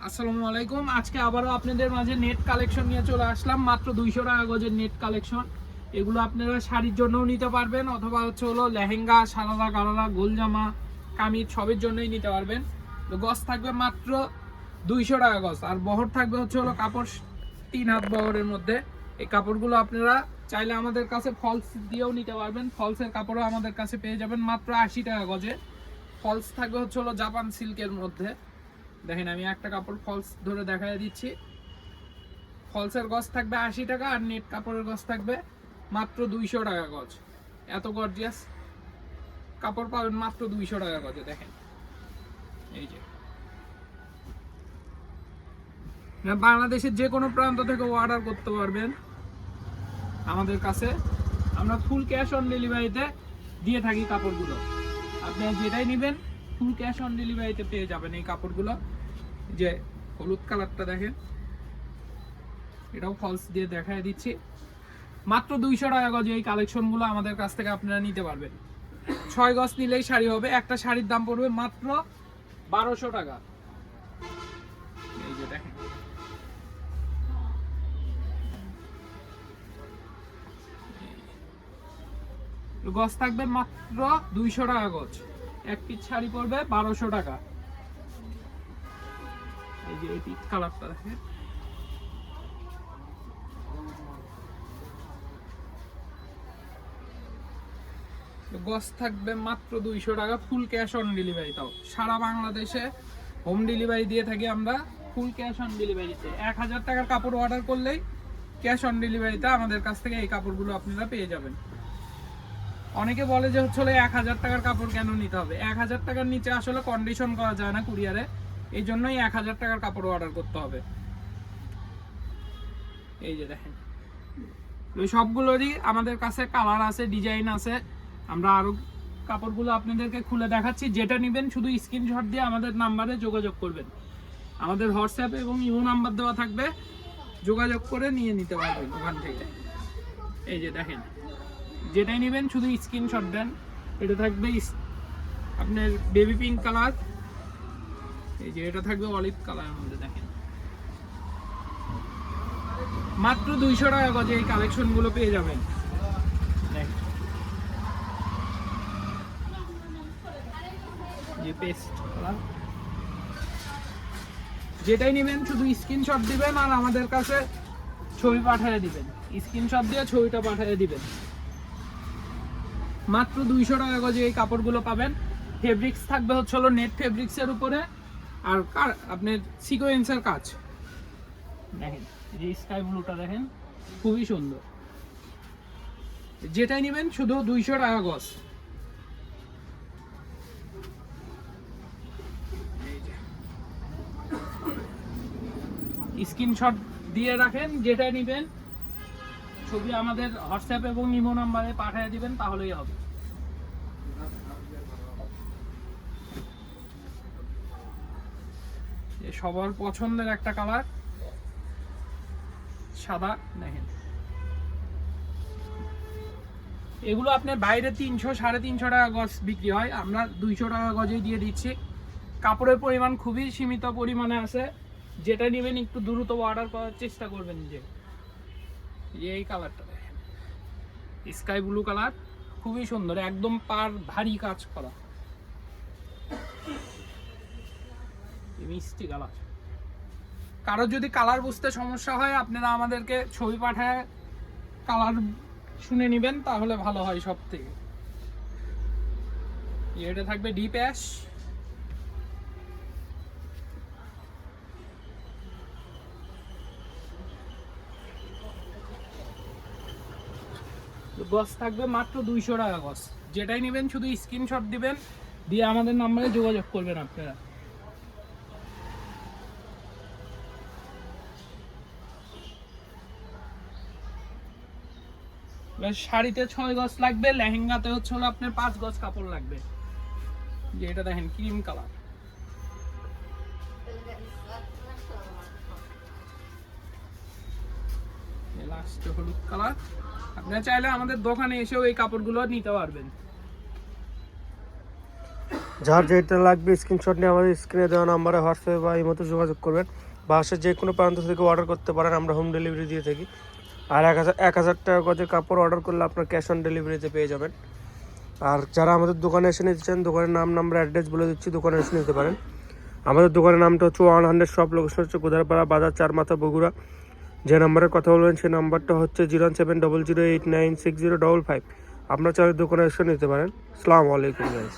আসসালামু আলাইকুম। আজকে আবারও আপনাদের মাঝে নেট কালেকশন নিয়ে চলে আসলাম। মাত্র 200 টাকা গজের নেট কালেকশন। এগুলো আপনারা শাড়ির জন্যও নিতে পারবেন, অথবা হলো লেহেঙ্গা, সারারা, গারারা, গোলজামা, কামিজ সবের জন্যই নিতে পারবেন। তো গজ থাকবে মাত্র 200 টাকা গজ, আর বহর থাকবে হলো কাপড় 3 হাত বহরের মধ্যে। এই কাপড়গুলো আপনারা চাইলে আমাদের কাছে ফলস দিয়েও নিতে পারবেন। ফলসের কাপড়ও আমাদের কাছে পেয়ে যাবেন মাত্র 80 টাকা গজে। ফলস থাকবে হলো জাপান সিল্কের মধ্যে। দেখেন আমি একটা কাপড় ফলস ধরে দেখাই দিচ্ছি। ফলসের গজ থাকবে 80 টাকা, আর নেট কাপড়ের গজ থাকবে মাত্র 200 টাকা গজ। এত গর্জিয়াস কাপড় পাবেন মাত্র 200 টাকা গজে। দেখেন এই যে বাংলাদেশের যে কোনো প্রান্ত থেকে অর্ডার করতে পারবেন আমাদের কাছে। আমরা ফুল ক্যাশ অন ডেলিভারিতে দিয়ে থাকি কাপড়গুলো। আপনি যেটাই নেবেন ফুল ক্যাশ অন ডেলিভারিতে পেয়ে যাবেন এই কাপড়গুলো। যে হলুদ কালারটা দেখেন, এটাও ফলস দিয়ে দেখাই দিচ্ছি। মাত্র 200 টাকা গজে এই কালেকশনগুলো আমাদের কাছ থেকে আপনারা নিতে পারবেন। 6 গজ নিলেই শাড়ি হবে। একটা শাড়ির দাম পড়বে মাত্র 1200 টাকা। এই যে দেখেন গজ থাকবে মাত্র 200 টাকা গজ। এক পিস শাড়ি পড়বে 1200 টাকা। এই যে এই পিচ কালারটা দেখেন, গজ থাকবে মাত্র 200 টাকা, ফুল ক্যাশ অন ডেলিভারি। তাও সারা বাংলাদেশে হোম ডেলিভারি দিয়ে থাকি আমরা। ফুল ক্যাশ অন ডেলিভারিতে 1000 টাকার কাপড় অর্ডার করলেই ক্যাশ অন ডেলিভারিতে আমাদের কাছ থেকে এই কাপড়গুলো আপনারা পেয়ে যাবেন। অনেকে বলে যে 1000 টাকার কাপড় কেন নিতে হবে। 1000 টাকার নিচে আসলে কন্ডিশন করা যায় না কুরিয়ারে, এই জন্যই 1000 টাকার কাপড় অর্ডার করতে হবে। এই যে দেখেন এই সবগুলোরই আমাদের কাছে কালার আছে, ডিজাইন আছে। আমরা আরো কাপড়গুলো আপনাদেরকে খুলে দেখাচ্ছি। যেটা নেবেন শুধু স্ক্রিনশট দিয়ে আমাদের নাম্বারে যোগাযোগ করবেন। আমাদের হোয়াটসঅ্যাপ এবং ইমো নাম্বার দেওয়া থাকবে, যোগাযোগ করে নিয়ে নিতে পারবেন ওখান থেকে। এই যে দেখেন যেটাই নেবেন শুধু স্ক্রিনশট দেন। এটা থাকবে আপনার বেবি পিঙ্ক কালার, এই যে এটা থাকবে অলিভ কালারের মধ্যে। দেখেন মাত্র 200 টাকা গজে এই কালেকশনগুলো পেয়ে যাবেন। যে পেস্ট কালার, যেটাই নেবেন শুধু স্ক্রিনশট দিবেন আর আমাদের কাছে ছবি পাঠিয়ে দিবেন। স্ক্রিনশট দিয়ে ছবিটা পাঠিয়ে দিবেন। মাত্র 200 টাকা গজে এই কাপড়গুলো পাবেন। ফেব্রিক্স থাকবে হলো নেট ফেব্রিক্সের উপরে, আর আপনার সিকোয়েন্সের কাজ। দেখেন এই স্কাই ব্লুটা দেখেন খুবই সুন্দর। যেটাই নেবেন শুধু 200 টাকা গজ। স্ক্রিনশট দিয়ে রাখেন, যেটা নেবেন ছবি আমাদের হোয়াটসঅ্যাপ এবং ইমো নাম্বারে পাঠিয়ে দিবেন, তাহলেই হবে। সবার পছন্দের একটা কালার সাদা। দেখেন এগুলো আপনার বাইরে 300 350 টাকা গজ বিক্রি হয়, আমরা 200 টাকা গজেই দিয়ে দিচ্ছি। কাপড়ের পরিমাণ খুবই সীমিত পরিমাণে আছে। যেটা নেবেন একটু দ্রুত অর্ডার করার চেষ্টা করবেন। যে এই কালারটা দেখেন স্কাই ব্লু কালার, খুবই সুন্দর, একদম পার ভারী কাজ করা মিষ্টি কালার। কারো যদি কালার বুঝতে সমস্যা হয় আপনারা আমাদেরকে ছবি পাঠায় কালার শুনে নেবেন, তাহলে ভালো হয় সব থেকে। এটা থাকবে ডিপ অ্যাশ, গজ থাকবে মাত্র 200 টাকা গজ। যেটাই নেবেন শুধু স্ক্রিনশট দিবেন, দিয়ে আমাদের নাম্বারে যোগাযোগ করবেন আপনারা। শাড়িতে 6 গজ লাগবে, লেহেঙ্গাতে হলো আপনার 5 গজ কাপড় লাগবে। যে এটা দেখেন ক্রিম কালার, লাস্ট হলুদ কালার। আপনারা চাইলে আমাদের দোকানে এসেও এই কাপড়গুলো নিতে পারবেন। যার যেটা লাগবে স্ক্রিনশট নিয়ে আমাদের স্ক্রিনে দেওয়া নাম্বারে হোয়াটসঅ্যাপে বা এই মতো যোগাযোগ করবেন। বাসার যে কোনো প্রান্ত থেকে অর্ডার করতে পারেন, আমরা হোম ডেলিভারি দিয়ে থাকি। আর 1000 টাকা গজের কাপড় অর্ডার করলে আপনার ক্যাশ অন ডেলিভারিতে পেয়ে যাবেন। আর যারা আমাদের দোকানে এসে নিতে চান, দোকানের নাম নাম্বার অ্যাড্রেস বলে দিচ্ছি, দোকানে এসে নিতে পারেন। আমাদের দোকানের নামটা হচ্ছে 100 শপ, লোকেশন হচ্ছে গোদারপাড়া বাজার, 4 মাথা, বগুড়া। যে নাম্বারের কথা বলবেন সেই নাম্বারটা হচ্ছে 07008960555। আপনার চাইলে দোকানে এসে নিতে পারেন। আসসালামু আলাইকুম গাইস।